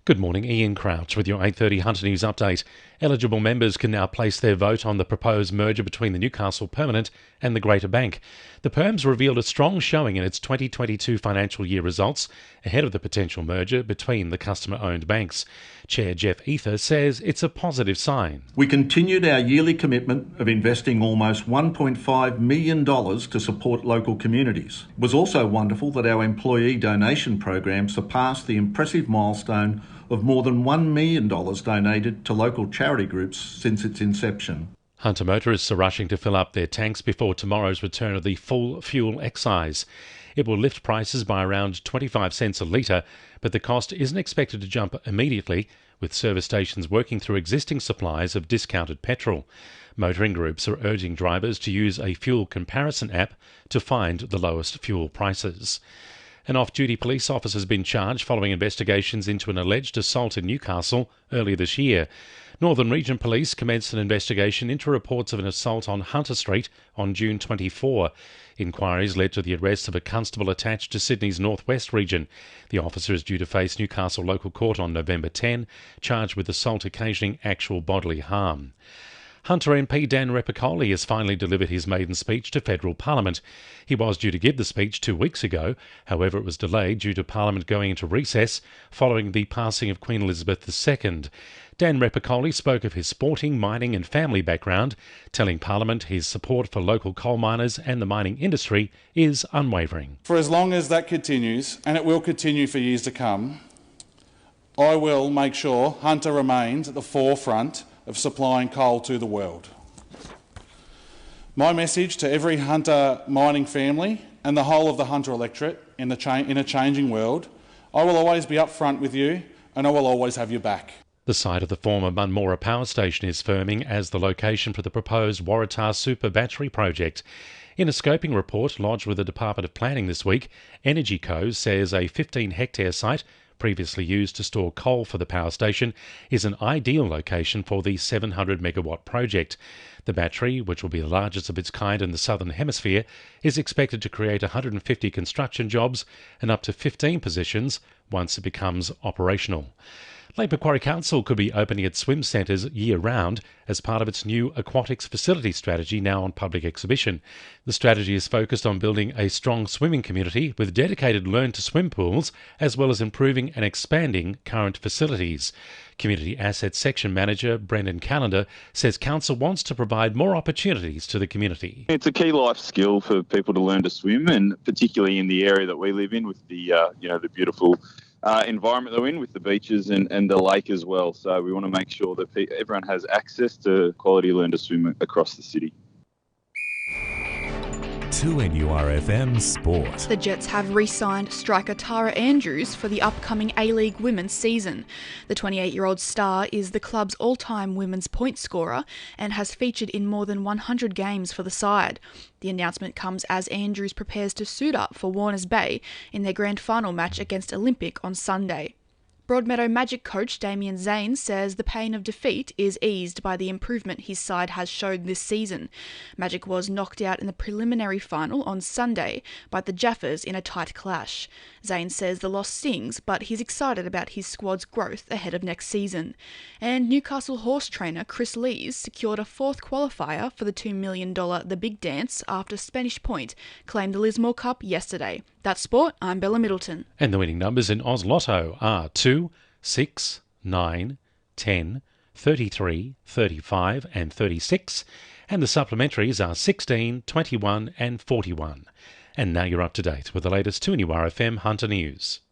Good morning, Ian Crouch with your 8:30 Hunter News update. Eligible members can now place their vote on the proposed merger between the Newcastle Permanent and the Greater Bank. The Perms revealed a strong showing in its 2022 financial year results ahead of the potential merger between the customer-owned banks. Chair Jeff Ether says it's a positive sign. We continued our yearly commitment of investing almost $1.5 million to support local communities. It was also wonderful that our employee donation program surpassed the impressive milestone of more than $1 million donated to local charity groups since its inception. Hunter motorists are rushing to fill up their tanks before tomorrow's return of the full fuel excise. It will lift prices by around 25 cents a litre, but the cost isn't expected to jump immediately, with service stations working through existing supplies of discounted petrol. Motoring groups are urging drivers to use a fuel comparison app to find the lowest fuel prices. An off-duty police officer has been charged following investigations into an alleged assault in Newcastle earlier this year. Northern Region Police commenced an investigation into reports of an assault on Hunter Street on June 24. Inquiries led to the arrest of a constable attached to Sydney's North West region. The officer is due to face Newcastle local court on November 10, charged with assault occasioning actual bodily harm. Hunter MP Dan Repicoli has finally delivered his maiden speech to federal Parliament. He was due to give the speech 2 weeks ago, however it was delayed due to Parliament going into recess following the passing of Queen Elizabeth II. Dan Repicoli spoke of his sporting, mining and family background, telling Parliament his support for local coal miners and the mining industry is unwavering. For as long as that continues, and it will continue for years to come, I will make sure Hunter remains at the forefront of supplying coal to the world. My message to every Hunter mining family and the whole of the Hunter electorate in a changing world: I will always be upfront with you and I will always have your back. The site of the former Munmora power station is firming as the location for the proposed Waratah Super Battery project. In a scoping report lodged with the Department of Planning this week, Energy Co says a 15-hectare site previously used to store coal for the power station is an ideal location for the 700-megawatt project. The battery, which will be the largest of its kind in the Southern Hemisphere, is expected to create 150 construction jobs and up to 15 positions once it becomes operational. Lake Macquarie Council could be opening its swim centres year-round as part of its new aquatics facility strategy now on public exhibition. The strategy is focused on building a strong swimming community with dedicated learn-to-swim pools, as well as improving and expanding current facilities. Community Assets Section Manager Brendan Callender says Council wants to provide more opportunities to the community. It's a key life skill for people to learn to swim, and particularly in the area that we live in with the beautiful environment that we're in with the beaches and the lake as well. So we want to make sure that everyone has access to quality learn to swim across the city. 2NURFM Sport. The Jets have re-signed striker Tara Andrews for the upcoming A-League women's season. The 28-year-old star is the club's all-time women's point scorer and has featured in more than 100 games for the side. The announcement comes as Andrews prepares to suit up for Warners Bay in their grand final match against Olympic on Sunday. Broadmeadow Magic coach Damien Zane says the pain of defeat is eased by the improvement his side has showed this season. Magic was knocked out in the preliminary final on Sunday by the Jaffers in a tight clash. Zane says the loss stings, but he's excited about his squad's growth ahead of next season. And Newcastle horse trainer Chris Lees secured a fourth qualifier for the $2 million The Big Dance after Spanish Point claimed the Lismore Cup yesterday. That's sport. I'm Bella Middleton. And the winning numbers in Oz Lotto are 2, 6, 9, 10, 33, 35 and 36. And the supplementaries are 16, 21 and 41. And now you're up to date with the latest 2NURFM Hunter News.